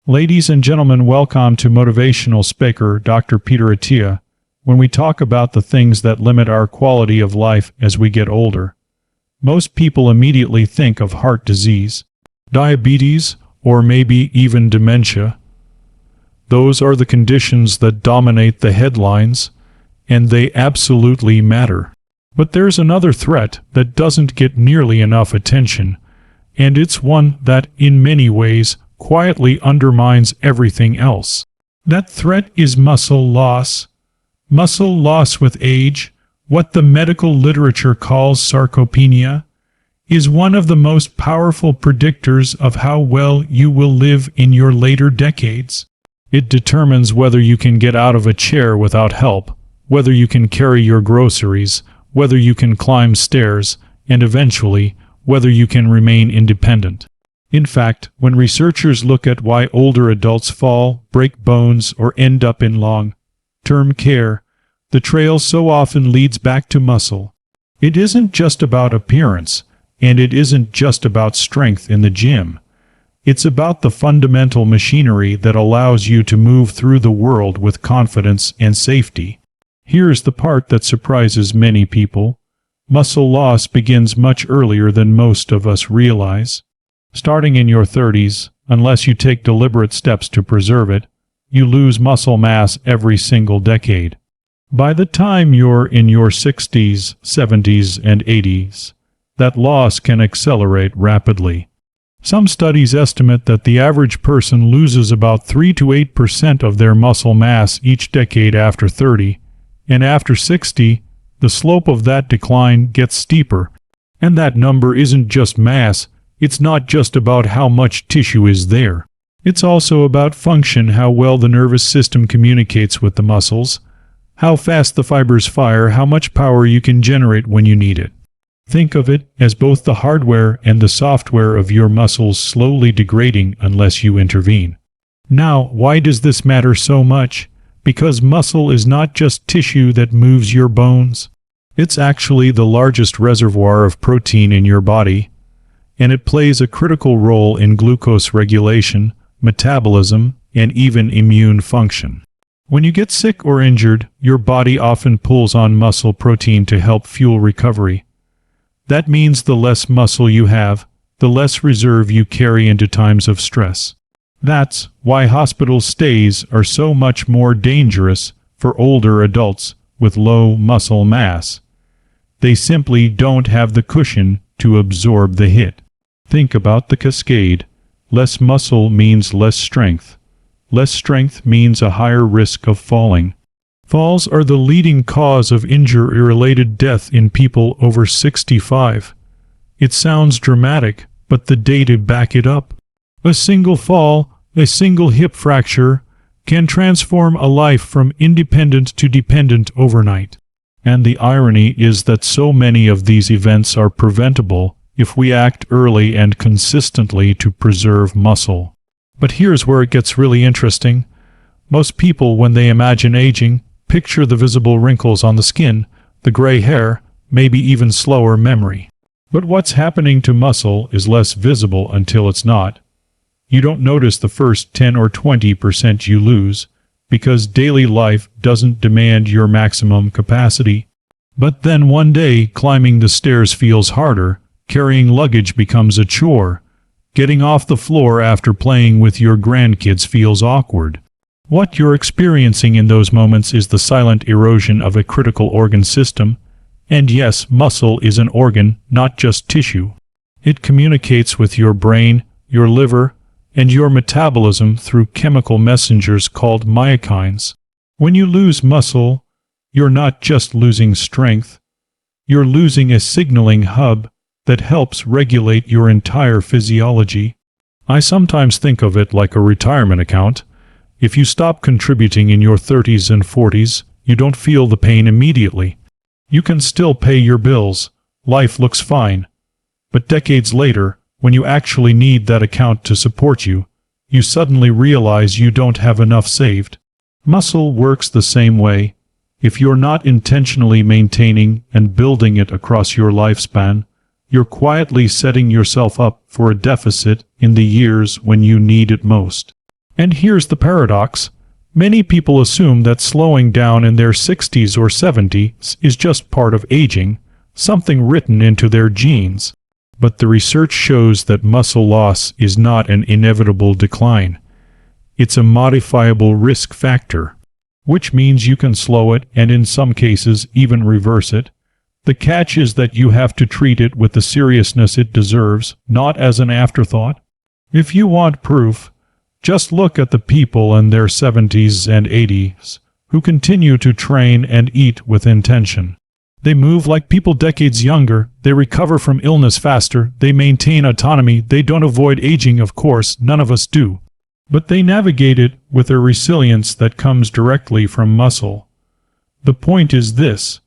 Ladies and gentlemen, welcome to motivational speaker Dr. Peter Attia, when we talk about the things that limit our quality of life as we get older. Most people immediately think of heart disease, diabetes, or maybe even dementia. Those are the conditions that dominate the headlines, and they absolutely matter. But there's another threat that doesn't get nearly enough attention, and it's one that, in many ways, quietly undermines everything else. That threat is muscle loss. Muscle loss with age, what the medical literature calls sarcopenia, is one of the most powerful predictors of how well you will live in your later decades. It determines whether you can get out of a chair without help, whether you can carry your groceries, whether you can climb stairs, and eventually, whether you can remain independent. In fact, when researchers look at why older adults fall, break bones, or end up in long-term care, the trail so often leads back to muscle. It isn't just about appearance, and it isn't just about strength in the gym. It's about the fundamental machinery that allows you to move through the world with confidence and safety. Here's the part that surprises many people. Muscle loss begins much earlier than most of us realize. Starting in your 30s, unless you take deliberate steps to preserve it, you lose muscle mass every single decade. By the time you're in your 60s, 70s, and 80s, that loss can accelerate rapidly. Some studies estimate that the average person loses about 3 to 8% of their muscle mass each decade after 30, and after 60, the slope of that decline gets steeper. And that number isn't just mass. It's not just about how much tissue is there. It's also about function, how well the nervous system communicates with the muscles, how fast the fibers fire, how much power you can generate when you need it. Think of it as both the hardware and the software of your muscles slowly degrading unless you intervene. Now, why does this matter so much? Because muscle is not just tissue that moves your bones. It's actually the largest reservoir of protein in your body, and it plays a critical role in glucose regulation, metabolism, and even immune function. When you get sick or injured, your body often pulls on muscle protein to help fuel recovery. That means the less muscle you have, the less reserve you carry into times of stress. That's why hospital stays are so much more dangerous for older adults with low muscle mass. They simply don't have the cushion to absorb the hit. Think about the cascade. Less muscle means less strength. Less strength means a higher risk of falling. Falls are the leading cause of injury-related death in people over 65. It sounds dramatic, but the data back it up. A single fall, a single hip fracture, can transform a life from independent to dependent overnight. And the irony is that so many of these events are preventable if we act early and consistently to preserve muscle. But here's where it gets really interesting. Most people, when they imagine aging, picture the visible wrinkles on the skin, the gray hair, maybe even slower memory. But what's happening to muscle is less visible until it's not. You don't notice the first 10 or 20% you lose, because daily life doesn't demand your maximum capacity. But then one day, climbing the stairs feels harder, carrying luggage becomes a chore, getting off the floor after playing with your grandkids feels awkward. What you're experiencing in those moments is the silent erosion of a critical organ system. And yes, muscle is an organ, not just tissue. It communicates with your brain, your liver, and your metabolism through chemical messengers called myokines. When you lose muscle, you're not just losing strength. You're losing a signaling hub that helps regulate your entire physiology. I sometimes think of it like a retirement account. If you stop contributing in your 30s and 40s, you don't feel the pain immediately. You can still pay your bills. Life looks fine. But decades later, when you actually need that account to support you, you suddenly realize you don't have enough saved. Muscle works the same way. If you're not intentionally maintaining and building it across your lifespan, you're quietly setting yourself up for a deficit in the years when you need it most. And here's the paradox. Many people assume that slowing down in their 60s or 70s is just part of aging, something written into their genes. But the research shows that muscle loss is not an inevitable decline. It's a modifiable risk factor, which means you can slow it and in some cases even reverse it. The catch is that you have to treat it with the seriousness it deserves, not as an afterthought. If you want proof, just look at the people in their 70s and 80s who continue to train and eat with intention. They move like people decades younger, they recover from illness faster, they maintain autonomy, they don't avoid aging, of course, none of us do. But they navigate it with a resilience that comes directly from muscle. The point is this: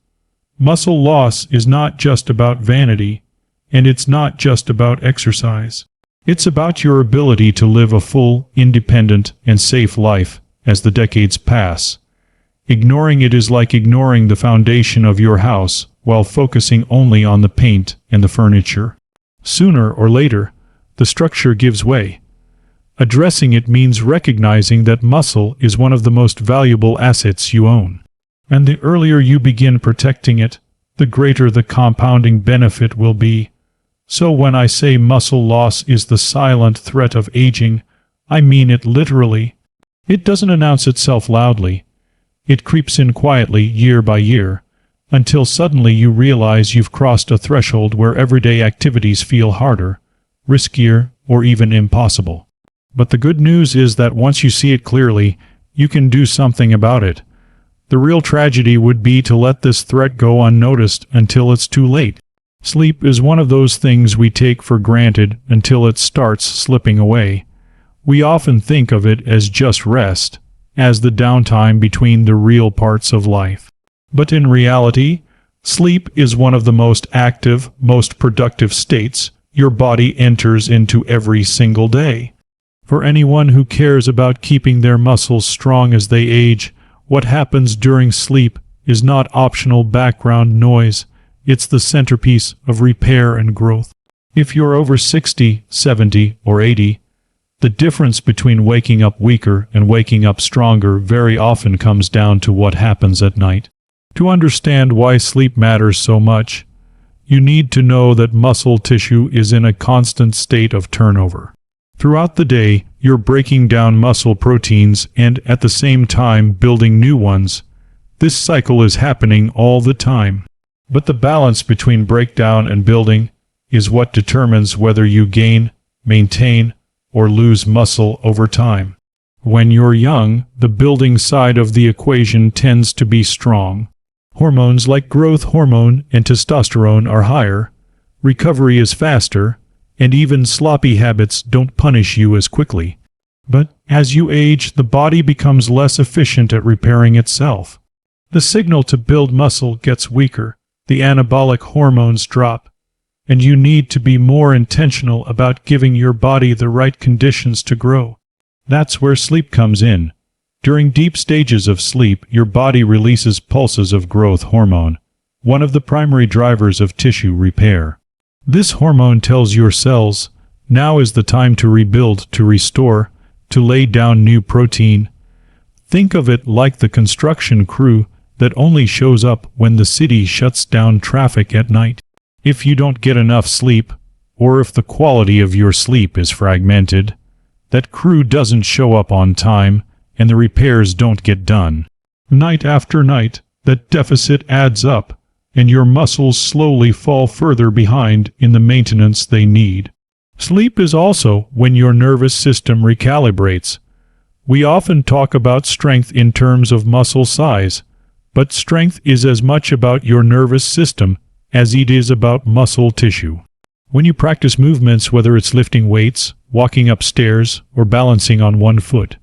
muscle loss is not just about vanity, and it's not just about exercise. It's about your ability to live a full, independent, and safe life as the decades pass. Ignoring it is like ignoring the foundation of your house while focusing only on the paint and the furniture. Sooner or later, the structure gives way. Addressing it means recognizing that muscle is one of the most valuable assets you own. And the earlier you begin protecting it, the greater the compounding benefit will be. So when I say muscle loss is the silent threat of aging, I mean it literally. It doesn't announce itself loudly. It creeps in quietly year by year, until suddenly you realize you've crossed a threshold where everyday activities feel harder, riskier, or even impossible. But the good news is that once you see it clearly, you can do something about it. The real tragedy would be to let this threat go unnoticed until it's too late. Sleep is one of those things we take for granted until it starts slipping away. We often think of it as just rest, as the downtime between the real parts of life. But in reality, sleep is one of the most active, most productive states your body enters into every single day. For anyone who cares about keeping their muscles strong as they age, what happens during sleep is not optional background noise. It's the centerpiece of repair and growth. If you're over 60, 70, or 80, the difference between waking up weaker and waking up stronger very often comes down to what happens at night. To understand why sleep matters so much, you need to know that muscle tissue is in a constant state of turnover. Throughout the day, you're breaking down muscle proteins and at the same time building new ones. This cycle is happening all the time. But the balance between breakdown and building is what determines whether you gain, maintain, or lose muscle over time. When you're young, the building side of the equation tends to be strong. Hormones like growth hormone and testosterone are higher, recovery is faster, and even sloppy habits don't punish you as quickly. But as you age, the body becomes less efficient at repairing itself. The signal to build muscle gets weaker. The anabolic hormones drop, and you need to be more intentional about giving your body the right conditions to grow. That's where sleep comes in. During deep stages of sleep, your body releases pulses of growth hormone, one of the primary drivers of tissue repair. This hormone tells your cells, now is the time to rebuild, to restore, to lay down new protein. Think of it like the construction crew that only shows up when the city shuts down traffic at night. If you don't get enough sleep, or if the quality of your sleep is fragmented, that crew doesn't show up on time, and the repairs don't get done. Night after night, that deficit adds up, and your muscles slowly fall further behind in the maintenance they need. Sleep is also when your nervous system recalibrates. We often talk about strength in terms of muscle size, but strength is as much about your nervous system as it is about muscle tissue. When you practice movements, whether it's lifting weights, walking upstairs, or balancing on one foot,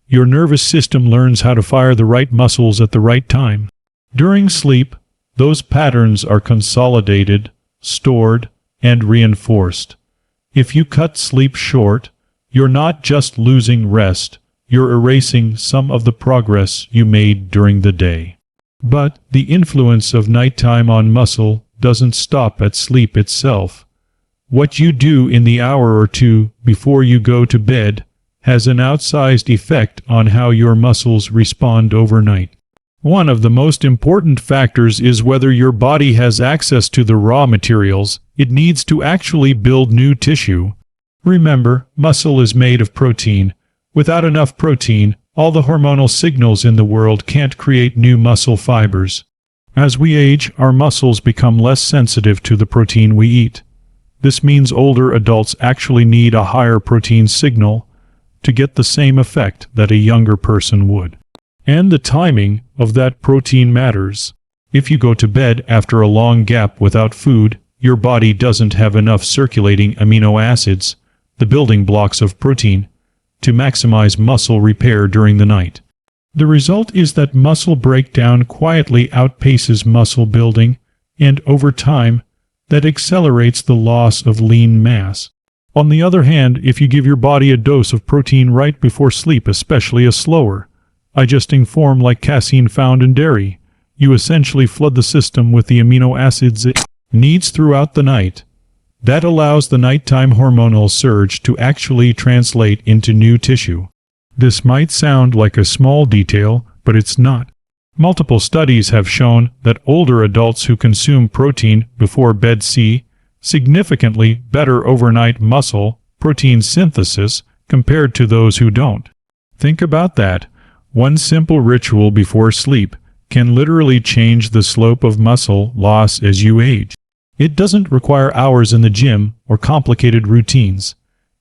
your nervous system learns how to fire the right muscles at the right time. During sleep, those patterns are consolidated, stored, and reinforced. If you cut sleep short, you're not just losing rest, you're erasing some of the progress you made during the day. But the influence of nighttime on muscle doesn't stop at sleep itself. What you do in the hour or two before you go to bed has an outsized effect on how your muscles respond overnight. One of the most important factors is whether your body has access to the raw materials it needs to actually build new tissue. Remember, muscle is made of protein. Without enough protein, all the hormonal signals in the world can't create new muscle fibers. As we age, our muscles become less sensitive to the protein we eat. This means older adults actually need a higher protein signal to get the same effect that a younger person would. And the timing of that protein matters. If you go to bed after a long gap without food, your body doesn't have enough circulating amino acids, the building blocks of protein, to maximize muscle repair during the night. The result is that muscle breakdown quietly outpaces muscle building, and over time, that accelerates the loss of lean mass. On the other hand, if you give your body a dose of protein right before sleep, especially a slower, digesting form like casein found in dairy, you essentially flood the system with the amino acids it needs throughout the night. That allows the nighttime hormonal surge to actually translate into new tissue. This might sound like a small detail, but it's not. Multiple studies have shown that older adults who consume protein before bed see significantly better overnight muscle protein synthesis compared to those who don't. Think about that. One simple ritual before sleep can literally change the slope of muscle loss as you age. It doesn't require hours in the gym or complicated routines.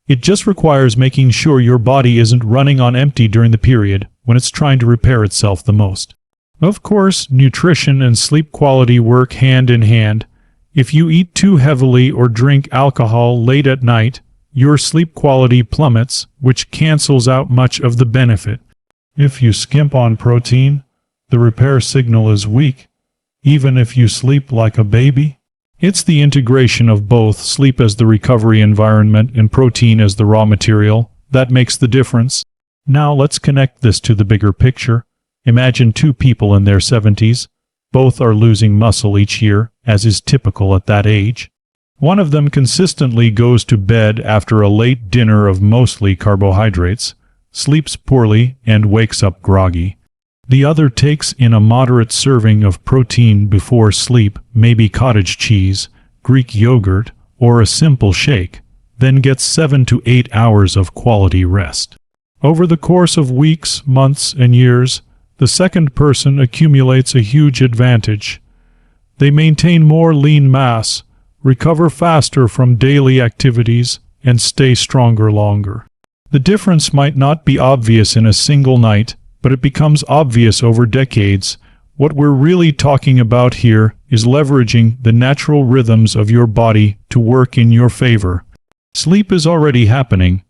It just requires making sure your body isn't running on empty during the period when it's trying to repair itself the most. Of course, nutrition and sleep quality work hand in hand. If you eat too heavily or drink alcohol late at night, your sleep quality plummets, which cancels out much of the benefit. If you skimp on protein, the repair signal is weak, even if you sleep like a baby. It's the integration of both sleep as the recovery environment and protein as the raw material that makes the difference. Now let's connect this to the bigger picture. Imagine two people in their 70s. Both are losing muscle each year, as is typical at that age. One of them consistently goes to bed after a late dinner of mostly carbohydrates, sleeps poorly, and wakes up groggy. The other takes in a moderate serving of protein before sleep, maybe cottage cheese, Greek yogurt, or a simple shake, then gets 7 to 8 hours of quality rest. Over the course of weeks, months, and years, the second person accumulates a huge advantage. They maintain more lean mass, recover faster from daily activities, and stay stronger longer. The difference might not be obvious in a single night, but it becomes obvious over decades. What we're really talking about here is leveraging the natural rhythms of your body to work in your favor. Sleep is already happening.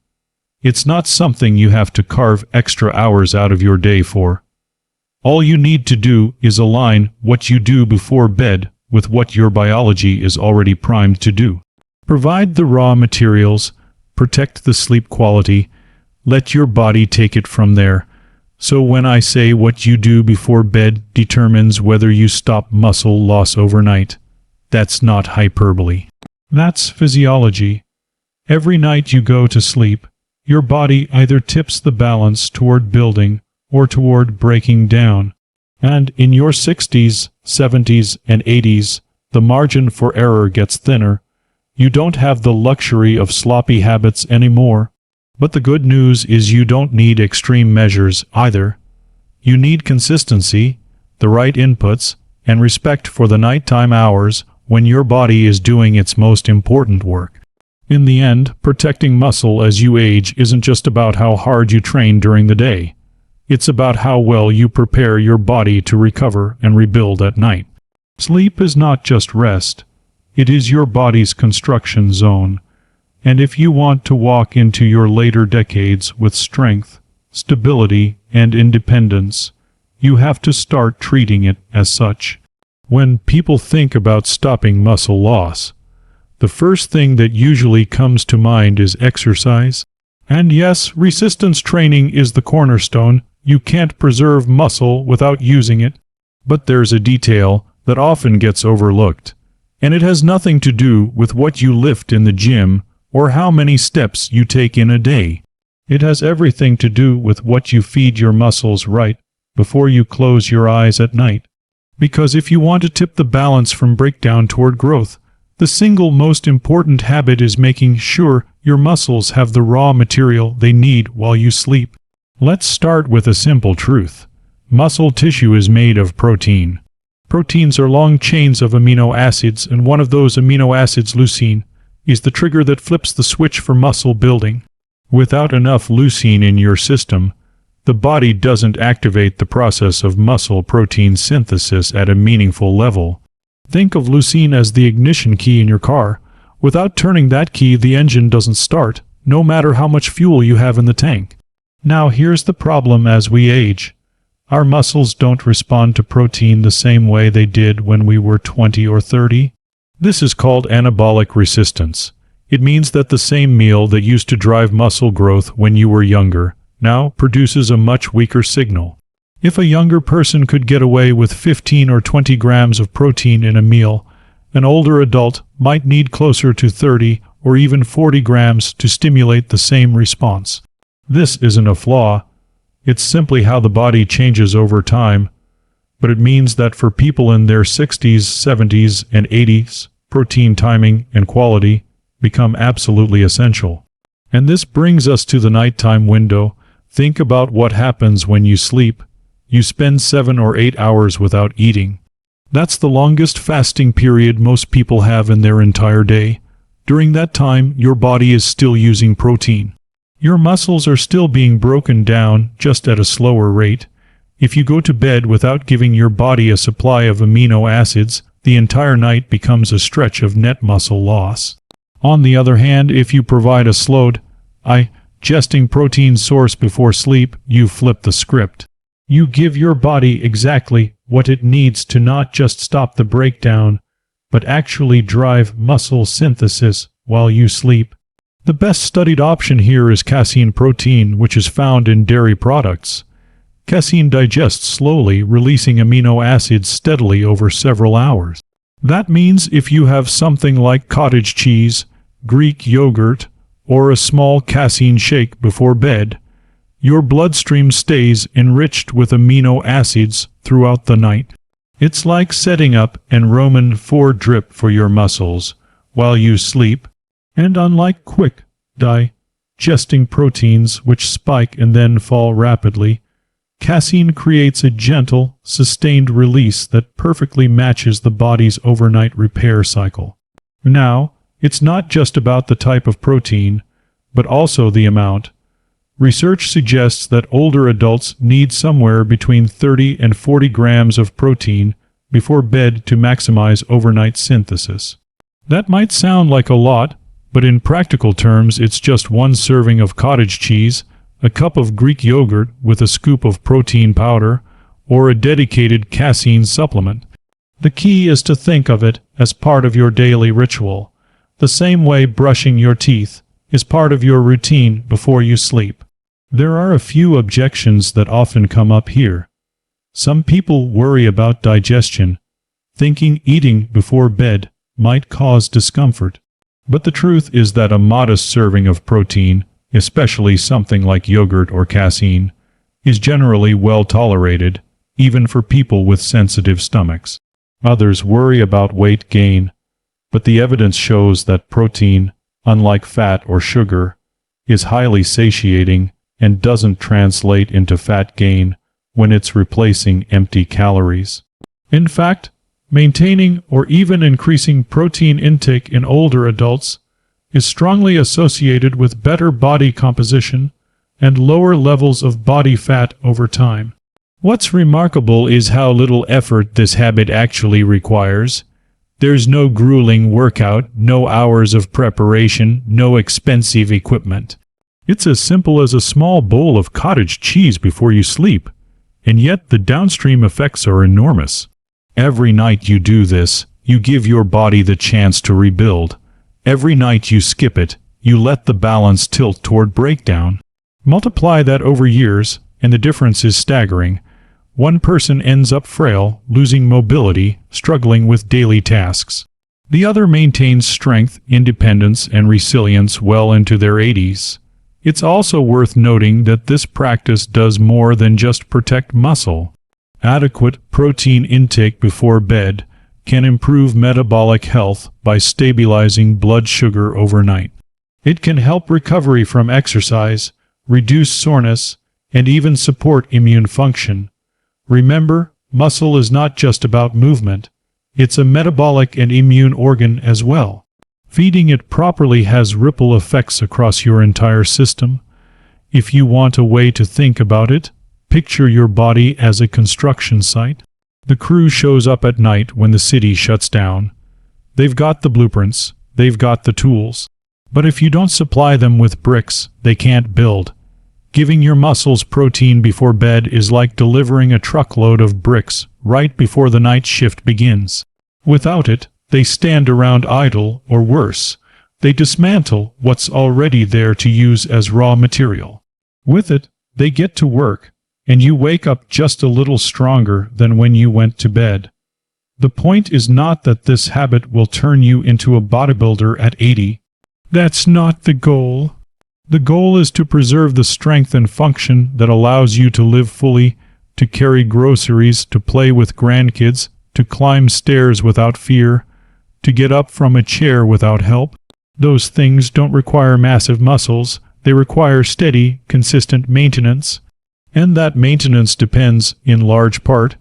It's not something you have to carve extra hours out of your day for. All you need to do is align what you do before bed with what your biology is already primed to do. Provide the raw materials, protect the sleep quality, let your body take it from there. So when I say what you do before bed determines whether you stop muscle loss overnight, that's not hyperbole. That's physiology. Every night you go to sleep, your body either tips the balance toward building or toward breaking down. And in your 60s, 70s, and 80s, the margin for error gets thinner. You don't have the luxury of sloppy habits anymore. But the good news is you don't need extreme measures either. You need consistency, the right inputs, and respect for the nighttime hours when your body is doing its most important work. In the end, protecting muscle as you age isn't just about how hard you train during the day. It's about how well you prepare your body to recover and rebuild at night. Sleep is not just rest. It is your body's construction zone. And if you want to walk into your later decades with strength, stability, and independence, you have to start treating it as such. When people think about stopping muscle loss, the first thing that usually comes to mind is exercise. And yes, resistance training is the cornerstone. You can't preserve muscle without using it. But there's a detail that often gets overlooked, and it has nothing to do with what you lift in the gym or how many steps you take in a day. It has everything to do with what you feed your muscles right before you close your eyes at night. Because if you want to tip the balance from breakdown toward growth, the single most important habit is making sure your muscles have the raw material they need while you sleep. Let's start with a simple truth. Muscle tissue is made of protein. Proteins are long chains of amino acids, and one of those amino acids, leucine, is the trigger that flips the switch for muscle building. Without enough leucine in your system, the body doesn't activate the process of muscle protein synthesis at a meaningful level. Think of leucine as the ignition key in your car. Without turning that key, the engine doesn't start, no matter how much fuel you have in the tank. Now here's the problem as we age. Our muscles don't respond to protein the same way they did when we were 20 or 30. This is called anabolic resistance. It means that the same meal that used to drive muscle growth when you were younger now produces a much weaker signal. If a younger person could get away with 15 or 20 grams of protein in a meal, an older adult might need closer to 30 or even 40 grams to stimulate the same response. This isn't a flaw. It's simply how the body changes over time, but it means that for people in their 60s, 70s, and 80s, protein timing and quality become absolutely essential. And this brings us to the nighttime window. Think about what happens when you sleep. You spend 7 or 8 hours without eating. That's the longest fasting period most people have in their entire day. During that time, your body is still using protein. Your muscles are still being broken down, just at a slower rate. If you go to bed without giving your body a supply of amino acids, the entire night becomes a stretch of net muscle loss. On the other hand, if you provide a slowed, digesting protein source before sleep, you flip the script. You give your body exactly what it needs to not just stop the breakdown, but actually drive muscle synthesis while you sleep. The best studied option here is casein protein, which is found in dairy products. Casein digests slowly, releasing amino acids steadily over several hours. That means if you have something like cottage cheese, Greek yogurt, or a small casein shake before bed, your bloodstream stays enriched with amino acids throughout the night. It's like setting up an Roman 4 drip for your muscles while you sleep, and unlike quick digesting proteins which spike and then fall rapidly, casein creates a gentle, sustained release that perfectly matches the body's overnight repair cycle. Now, it's not just about the type of protein, but also the amount. Research suggests that older adults need somewhere between 30 and 40 grams of protein before bed to maximize overnight synthesis. That might sound like a lot, but in practical terms it's just 1 serving of cottage cheese, a cup of Greek yogurt with a scoop of protein powder, or a dedicated casein supplement. The key is to think of it as part of your daily ritual, the same way brushing your teeth is part of your routine before you sleep. There are a few objections that often come up here. Some people worry about digestion, thinking eating before bed might cause discomfort. But the truth is that a modest serving of protein, especially something like yogurt or casein, is generally well tolerated, even for people with sensitive stomachs. Others worry about weight gain, but the evidence shows that protein, unlike fat or sugar, is highly satiating and doesn't translate into fat gain when it's replacing empty calories. In fact, maintaining or even increasing protein intake in older adults is strongly associated with better body composition and lower levels of body fat over time. What's remarkable is how little effort this habit actually requires. There's no grueling workout, no hours of preparation, no expensive equipment. It's as simple as a small bowl of cottage cheese before you sleep, and yet the downstream effects are enormous. Every night you do this, you give your body the chance to rebuild. Every night you skip it, you let the balance tilt toward breakdown. Multiply that over years, and the difference is staggering. One person ends up frail, losing mobility, struggling with daily tasks. The other maintains strength, independence, and resilience well into their 80s. It's also worth noting that this practice does more than just protect muscle. Adequate protein intake before bed can improve metabolic health by stabilizing blood sugar overnight. It can help recovery from exercise, reduce soreness, and even support immune function. Remember, muscle is not just about movement. It's a metabolic and immune organ as well. Feeding it properly has ripple effects across your entire system. If you want a way to think about it, picture your body as a construction site. The crew shows up at night when the city shuts down. They've got the blueprints, they've got the tools. But if you don't supply them with bricks, they can't build. Giving your muscles protein before bed is like delivering a truckload of bricks right before the night shift begins. Without it, they stand around idle, or worse, they dismantle what's already there to use as raw material. With it, they get to work, and you wake up just a little stronger than when you went to bed. The point is not that this habit will turn you into a bodybuilder at 80. That's not the goal. The goal is to preserve the strength and function that allows you to live fully, to carry groceries, to play with grandkids, to climb stairs without fear, to get up from a chair without help. Those things don't require massive muscles. They require steady, consistent maintenance. And that maintenance depends, in large part,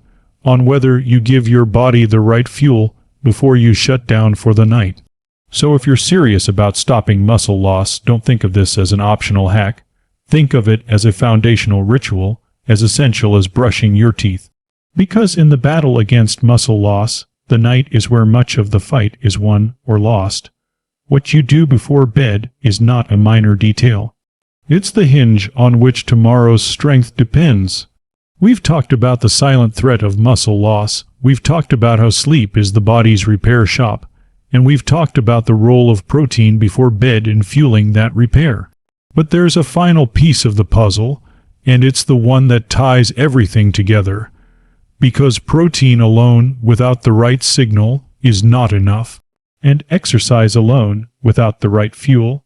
on whether you give your body the right fuel before you shut down for the night. So if you're serious about stopping muscle loss, don't think of this as an optional hack. Think of it as a foundational ritual, as essential as brushing your teeth. Because in the battle against muscle loss, the night is where much of the fight is won or lost. What you do before bed is not a minor detail. It's the hinge on which tomorrow's strength depends. We've talked about the silent threat of muscle loss. We've talked about how sleep is the body's repair shop. And we've talked about the role of protein before bed in fueling that repair. But there's a final piece of the puzzle, and it's the one that ties everything together. Because protein alone, without the right signal, is not enough, and exercise alone, without the right fuel,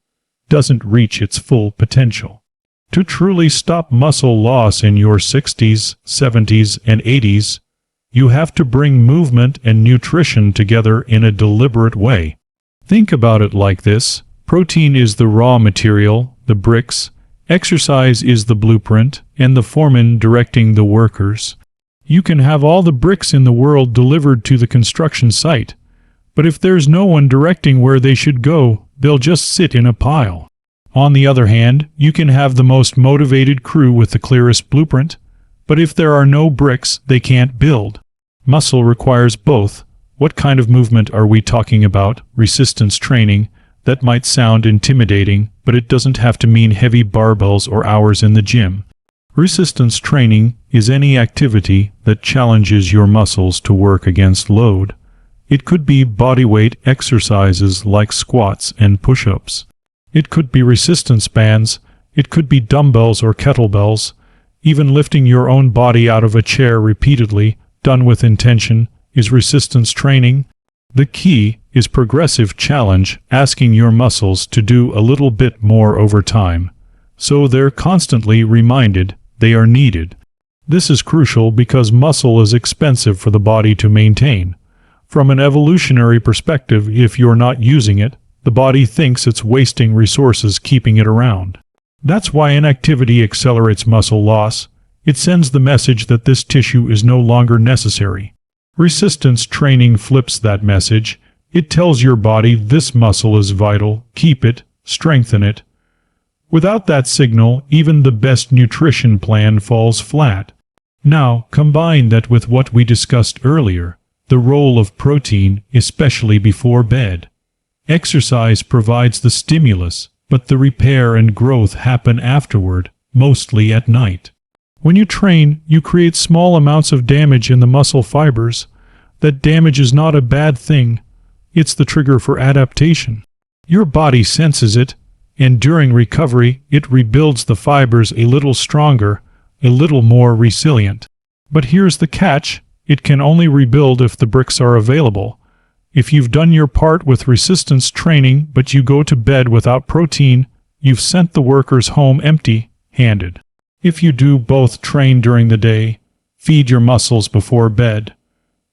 doesn't reach its full potential. To truly stop muscle loss in your 60s, 70s, and 80s, you have to bring movement and nutrition together in a deliberate way. Think about it like this. Protein is the raw material, the bricks. Exercise is the blueprint, and the foreman directing the workers. You can have all the bricks in the world delivered to the construction site, but if there's no one directing where they should go, they'll just sit in a pile. On the other hand, you can have the most motivated crew with the clearest blueprint, but if there are no bricks, they can't build. Muscle requires both. What kind of movement are we talking about? Resistance training. That might sound intimidating, but it doesn't have to mean heavy barbells or hours in the gym. Resistance training is any activity that challenges your muscles to work against load. It could be bodyweight exercises like squats and push-ups. It could be resistance bands. It could be dumbbells or kettlebells. Even lifting your own body out of a chair repeatedly, done with intention, is resistance training. The key is progressive challenge, asking your muscles to do a little bit more over time, so they're constantly reminded they are needed. This is crucial because muscle is expensive for the body to maintain. From an evolutionary perspective, if you're not using it, the body thinks it's wasting resources keeping it around. That's why inactivity accelerates muscle loss. It sends the message that this tissue is no longer necessary. Resistance training flips that message. It tells your body this muscle is vital, keep it, strengthen it. Without that signal, even the best nutrition plan falls flat. Now, combine that with what we discussed earlier, the role of protein, especially before bed. Exercise provides the stimulus, but the repair and growth happen afterward, mostly at night. When you train, you create small amounts of damage in the muscle fibers. That damage is not a bad thing. It's the trigger for adaptation. Your body senses it, and during recovery, it rebuilds the fibers a little stronger, a little more resilient. But here's the catch. It can only rebuild if the bricks are available. If you've done your part with resistance training, but you go to bed without protein, you've sent the workers home empty-handed. If you do both train during the day, feed your muscles before bed,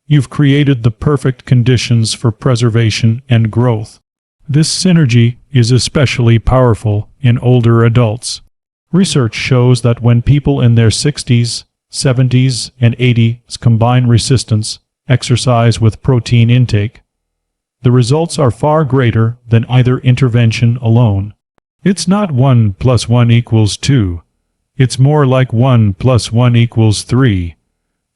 you've created the perfect conditions for preservation and growth. This synergy is especially powerful in older adults. Research shows that when people in their 60s, 70s, and 80s combine resistance exercise with protein intake, the results are far greater than either intervention alone. It's not 1 + 1 = 2. It's more like 1 + 1 = 3.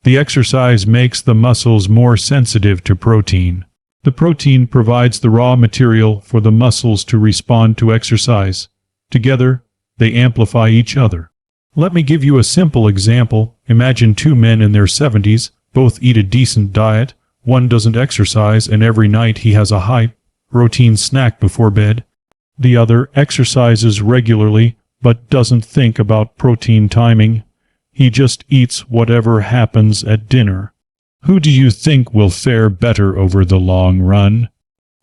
The exercise makes the muscles more sensitive to protein. The protein provides the raw material for the muscles to respond to exercise. Together, they amplify each other. Let me give you a simple example. Imagine two men in their 70s, both eat a decent diet. One doesn't exercise, and every night he has a high-protein snack before bed. The other exercises regularly, but doesn't think about protein timing. He just eats whatever happens at dinner. Who do you think will fare better over the long run?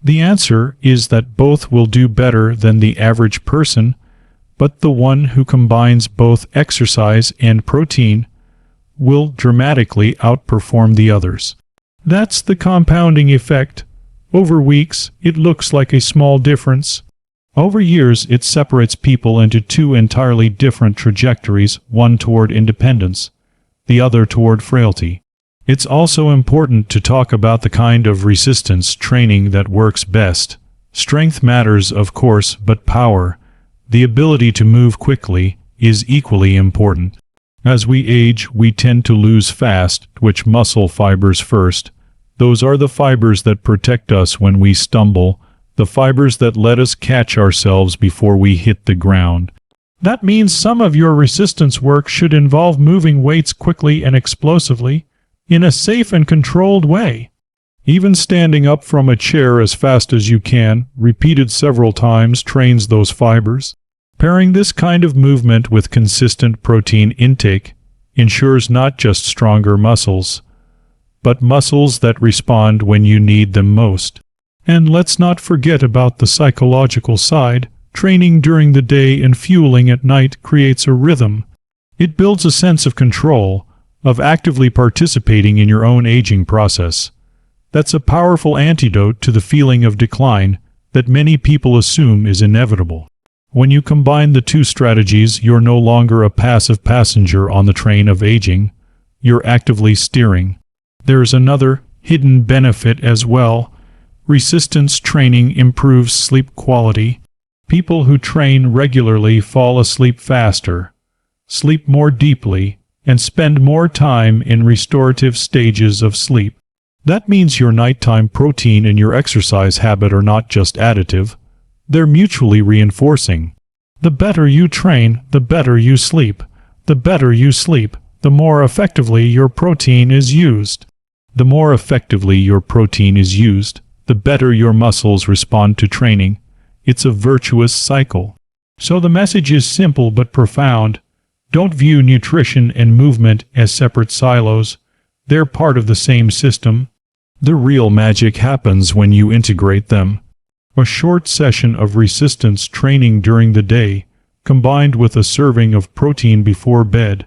The answer is that both will do better than the average person, but the one who combines both exercise and protein will dramatically outperform the others. That's the compounding effect. Over weeks, it looks like a small difference. Over years, it separates people into two entirely different trajectories, one toward independence, the other toward frailty. It's also important to talk about the kind of resistance training that works best. Strength matters, of course, but power, the ability to move quickly, is equally important. As we age, we tend to lose fast-twitch muscle fibers first. Those are the fibers that protect us when we stumble, the fibers that let us catch ourselves before we hit the ground. That means some of your resistance work should involve moving weights quickly and explosively, in a safe and controlled way. Even standing up from a chair as fast as you can, repeated several times, trains those fibers. Pairing this kind of movement with consistent protein intake ensures not just stronger muscles, but muscles that respond when you need them most. And let's not forget about the psychological side. Training during the day and fueling at night creates a rhythm. It builds a sense of control, of actively participating in your own aging process. That's a powerful antidote to the feeling of decline that many people assume is inevitable. When you combine the two strategies, you're no longer a passive passenger on the train of aging. You're actively steering. There's another hidden benefit as well. Resistance training improves sleep quality. People who train regularly fall asleep faster, sleep more deeply, and spend more time in restorative stages of sleep. That means your nighttime protein and your exercise habit are not just additive, they're mutually reinforcing. The better you train, the better you sleep. The better you sleep, the more effectively your protein is used. The more effectively your protein is used, the better your muscles respond to training. It's a virtuous cycle. So the message is simple but profound. Don't view nutrition and movement as separate silos. They're part of the same system. The real magic happens when you integrate them. A short session of resistance training during the day, combined with a serving of protein before bed,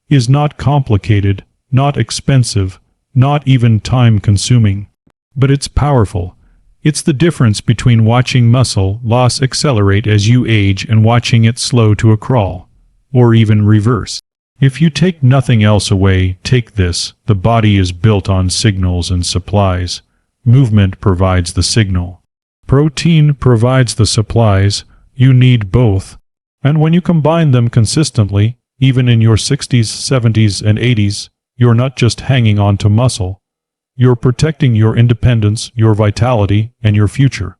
is not complicated, not expensive, not even time-consuming. But it's powerful. It's the difference between watching muscle loss accelerate as you age and watching it slow to a crawl, or even reverse. If you take nothing else away, take this: the body is built on signals and supplies. Movement provides the signal. Protein provides the supplies. You need both. And when you combine them consistently, even in your 60s, 70s, and 80s, you're not just hanging on to muscle. You're protecting your independence, your vitality, and your future.